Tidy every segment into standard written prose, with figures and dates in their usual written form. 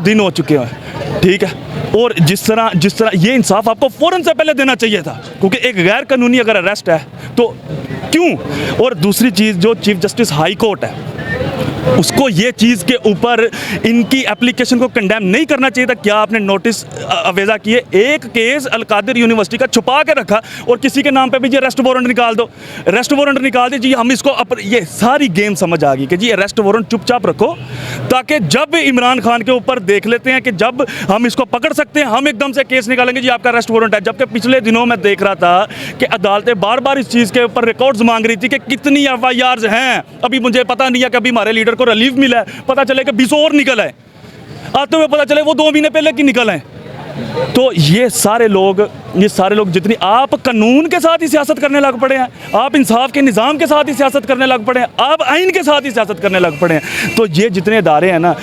दिन हो चुके हैं, ठीक है। और जिस तरह ये इंसाफ आपको फ़ौरन से पहले देना चाहिए था, क्योंकि एक गैर कानूनी अगर अरेस्ट है तो क्यों। और दूसरी चीज़, जो चीफ जस्टिस हाई कोर्ट है उसको ये चीज़ के ऊपर इनकी एप्लीकेशन को कंडेम नहीं करना चाहिए था। क्या आपने नोटिस अवेजा किए? एक केस अलकादिर यूनिवर्सिटी का छुपा के रखा और किसी के नाम पे भी जी अरेस्ट वारंट निकाल दो, अरेस्ट वारंट निकाल दीजिए। हम इसको ये सारी गेम समझ आ गई कि जी अरेस्ट वारंट चुपचाप रखो, ताकि जब इमरान खान के ऊपर देख लेते हैं कि जब हम इसको पकड़ सकते हैं, हम एकदम से केस निकालेंगे जी आपका अरेस्ट वारंट है। जबकि पिछले दिनों मैं देख रहा था कि अदालतें बार बार इस चीज़ के ऊपर रिकॉर्ड्स मांग रही थी कि कितनी FIRs हैं। अभी मुझे पता नहीं है कि अभी हमारे लीडर को रिलीफ मिला है, पता चले कि 20 और निकल आए, आते हुए पता चले वो 2 महीने पहले की निकल आए। तो ये सारे लोग जितनी आप कानून के साथ ही सियासत करने लग पड़े हैं, आप इंसाफ के निज़ाम के साथ ही सियासत करने लग पड़े हैं, आप आइन के साथ ही सियासत करने लग पड़े हैं। तो ये जितने इदारे हैं ना,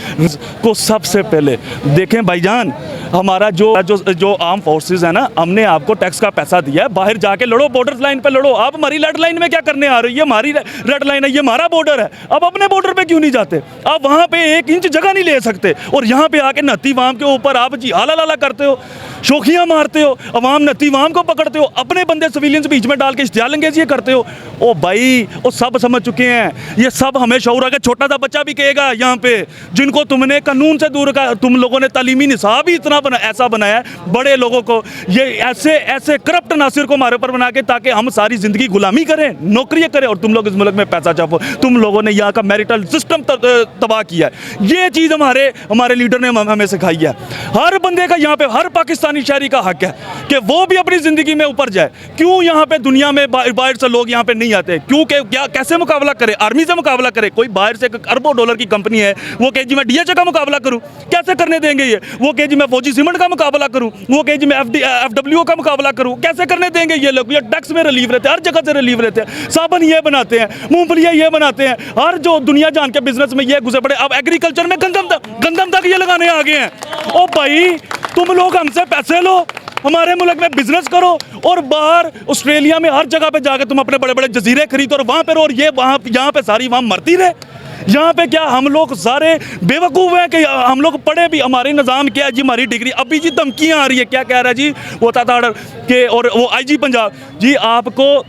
को सबसे पहले देखें भाईजान, हमारा जो आर्म फोर्सेस है ना, हमने आपको टैक्स का पैसा दिया है, बाहर जाके लड़ो, बॉर्डर लाइन पे लड़ो। आप हमारी रेड लाइन में क्या करने आ रहे हो? ये हमारी रेड लाइन है, ये हमारा बॉर्डर है। अब अपने बॉर्डर पे क्यों नहीं जाते? आप वहाँ पे 1 इंच जगह नहीं ले सकते, और यहाँ पे आके नत्ती वाम के ऊपर आप जी हाला लाला करते हो, शोखियाँ मारते हो, अवाम नत्ती वाम को पकड़ते हो, अपने बंदे सिविलियंस बीच में डाल के इश्तियालंगेज़ी ये करते हो। ओ भाई, वो सब समझ चुके हैं, ये सब हमें शऊर का छोटा सा बच्चा भी कहेगा यहाँ पे, जिनको तुमने कानून से दूर का, तुम लोगों ने तालीमी निसाब ही इतना ऐसा बनाया है बड़े लोगों को, ये ऐसे करप्ट नासिर को हमारे ऊपर बना के, ताकि हम सारी ज़िंदगी गुलामी करें, नौकरियाँ करें, और तुम लोग इस मुल्क में पैसा छापो। तुम लोगों ने यहाँ का मैरिटल सिस्टम तबाह किया है। ये चीज़ हमारे लीडर ने हमें सिखाई है। हर बंदे का यहाँ पे, हर पाकिस्तानी शहरी का हक है कि वो भी अपनी ज़िंदगी में ऊपर जाए। क्यों यहाँ पे दुनिया में बाहर से लोग यहाँ पे नहीं आते? क्यों? क्या कैसे मुकाबला करे? आर्मी से मुकाबला करे? कोई बाहर से अरबों डॉलर की कंपनी है, वो कहे जी मैं DHA का मुकाबला करूँ, कैसे करने देंगे? ये वो कहे जी मैं फौजी सीमेंट का मुकाबला करूँ, वो कहे जी मैं FWO का मुकाबला करूँ, कैसे करने देंगे? ये लोग ये टैक्स में रिलीव रहते हैं, हर जगह से रिलीव रहते हैं, साबुन ये बनाते हैं, मूंगफलियाँ ये बनाते हैं, हर जो दुनिया जान के बिजनेस में ये घुसे पड़े। अब एग्रीकल्चर में गंदम तक ये लगाने आ गए हैं। ओ भाई, तुम लोग हमसे पैसे लो, हमारे मुल्क में बिजनेस करो, और बाहर ऑस्ट्रेलिया में हर जगह पे जाके तुम अपने बड़े बड़े जजीरे खरीदो और वहाँ पे, और ये वहाँ यहाँ पे सारी वहाँ मरती रहे। यहाँ पे क्या हम लोग सारे बेवकूफ़ हैं कि हम लोग पढ़े भी? हमारे निज़ाम क्या है जी? हमारी डिग्री अभी जी धमकियाँ आ रही है, क्या कह रहा है जी वो ताताड़ के, और वो IG पंजाब जी, आपको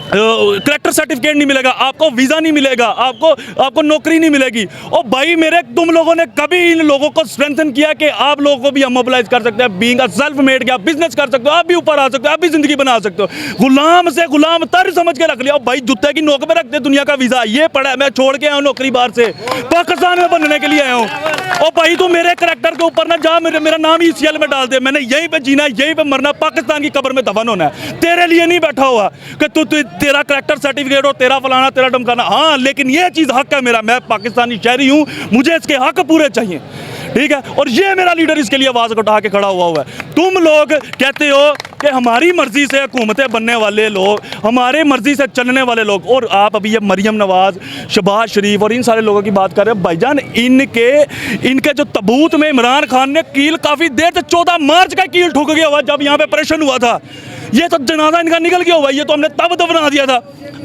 करेक्टर सर्टिफिकेट नहीं मिलेगा, आपको वीज़ा नहीं मिलेगा, आपको नौकरी नहीं मिलेगी। और भाई मेरे, तुम लोगों ने कभी इन लोगों को स्ट्रेंथन किया कि आप लोगों को भी हम मोबिलाइज कर सकते हैं, बीइंग अ सेल्फ मेड, क्या बिजनेस कर सकते हो, आप भी ऊपर आ सकते हो, आप भी जिंदगी बना सकते हो। गुलाम से गुलाम तर समझ के रख लिया। भाई जुत्ते की नोक में रख दे दुनिया का वीज़ा। ये पड़ा है, मैं छोड़ के आया हूँ नौकरी बाहर से, पाकिस्तान में बनने के लिए आया हूँ। और भाई तू मेरे करेक्टर के ऊपर ना जा, मेरा नाम ही CL में डाल दे। मैंने यहीं पे जीना है, यहीं पे मरना, पाकिस्तान की कब्र में दफन होना है। तेरे लिए नहीं बैठा हुआ कि तेरा करेक्टर सर्टिफिकेट हो, तेरा फलाना, तेरा डमकाना। हाँ, लेकिन ये चीज़ हक है मेरा, मैं पाकिस्तानी शहरी हूँ, मुझे इसके हक पूरे चाहिए, ठीक है। और ये मेरा लीडर इसके लिए आवाज़ उठा के खड़ा हुआ है। तुम लोग कहते हो कि हमारी मर्जी से हुकूमतें बनने वाले लोग, हमारे मर्जी से चलने वाले लोग, और आप अभी ये मरियम नवाज, शहबाज शरीफ और इन सारे लोगों की बात कर रहे हैं। भाईजान, इनके जो तबूत में इमरान खान ने कील काफ़ी देर से 14 मार्च का कील ठुक गया हुआ, जब यहाँ पे ऑपरेशन हुआ था। ये तो जनाजा इनका निकल गया हुआ, ये तो हमने तब दफना दिया था।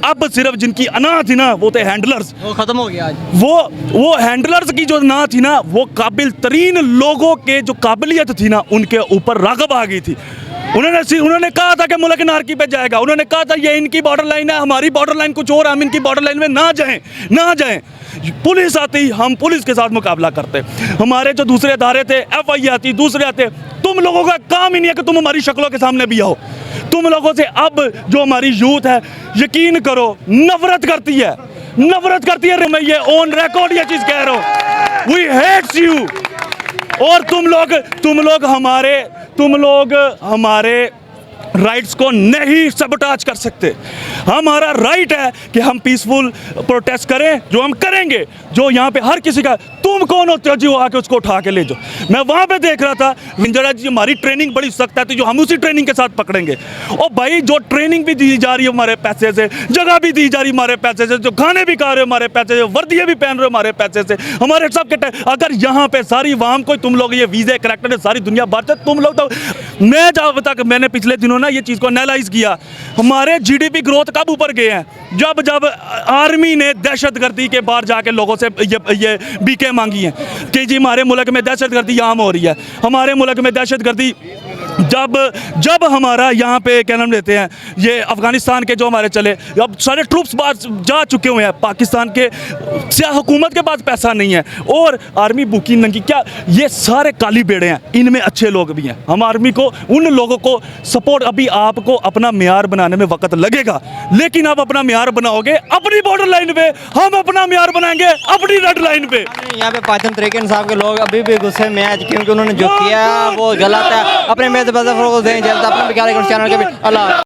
अब सिर्फ जिनकी अना थी ना, वो थे हैंडलर्स, वो खत्म हो गया आज। वो हैंडलर्स की जो ना थी ना, वो काबिल तरीन लोगों के जो काबिलियत थी ना, उनके ऊपर राग़ब आ गई थी। उन्होंने कहा था कि मुल्क नारकी पे जाएगा, उन्होंने कहा था ये इनकी बॉर्डर लाइन है, हमारी बॉर्डर लाइन कुछ और, हम इनकी बॉर्डर लाइन में ना जाएं। पुलिस आती, हम पुलिस के साथ मुकाबला करते, हमारे जो दूसरे अदारे थे, FI आती, दूसरे आते। तुम लोगों का काम ही नहीं है कि तुम हमारी शक्लों के सामने भी आओ। तुम लोगों से अब जो हमारी यूथ है, यकीन करो, नफरत करती है। मैं ये ऑन रिकॉर्ड ये चीज़ कह रहा हूँ, वी हेट्स यू। और तुम लोग हमारे राइट्स को नहीं सबटाच कर सकते। हमारा राइट है कि हम पीसफुल प्रोटेस्ट करें, जो हम करेंगे, जो यहाँ पे हर किसी का। तुम कौन होते हो जी वो आके उसको उठा के ले जाओ? मैं वहाँ पे देख रहा था, विंजरा जी हमारी ट्रेनिंग बड़ी सख्त है, तो जो हम उसी ट्रेनिंग के साथ पकड़ेंगे। और भाई जो ट्रेनिंग भी दी जा रही है हमारे पैसे से, जगह भी दी जा रही है हमारे पैसे से, जो खाने भी खा रहे हो हमारे पैसे से, वर्दियाँ भी पहन रहे हो हमारे पैसे से, हमारे सब के। अगर यहाँ पे सारी वाम को तुम लोग ये वीज़े करेक्टर सारी दुनिया बात है, तुम लोग तो मैं जब तक मैंने पिछले दिनों ना ये चीज़ को एनालाइज किया, हमारे जीडीपी ग्रोथ कब ऊपर गए हैं जब जब आर्मी ने दहशतगर्दी के बाहर जाके लोगों से ये बीके मांगी हैं कि जी हमारे मुल्क में दहशतगर्दी आम हो रही है, हमारे मुल्क में दहशतगर्दी जब हमारा यहाँ पे क्या नाम लेते हैं ये अफ़गानिस्तान के जो हमारे चले, अब सारे ट्रूप्स बाहर जा चुके हुए हैं, पाकिस्तान के हुकूमत के पास पैसा नहीं है और आर्मी भूखी नंगी, क्या ये सारे काली बेड़े हैं, इनमें अच्छे लोग भी हैं। हम आर्मी को, उन लोगों को सपोर्ट, अभी आपको अपना म्यार बनाने में वक्त लगेगा, लेकिन आप अपना म्यार बनाओगे अपनी बॉर्डर लाइन पे, हम अपना म्यार बनाएंगे अपनी रेड लाइन पे। यहाँ पे पाचन तरीके इंसाफ के लोग अभी भी गुस्से में हैं क्योंकि उन्होंने जो किया वो गलत है। अपने मेरे दें जल्द अपने चैनल के भी अल्लाह।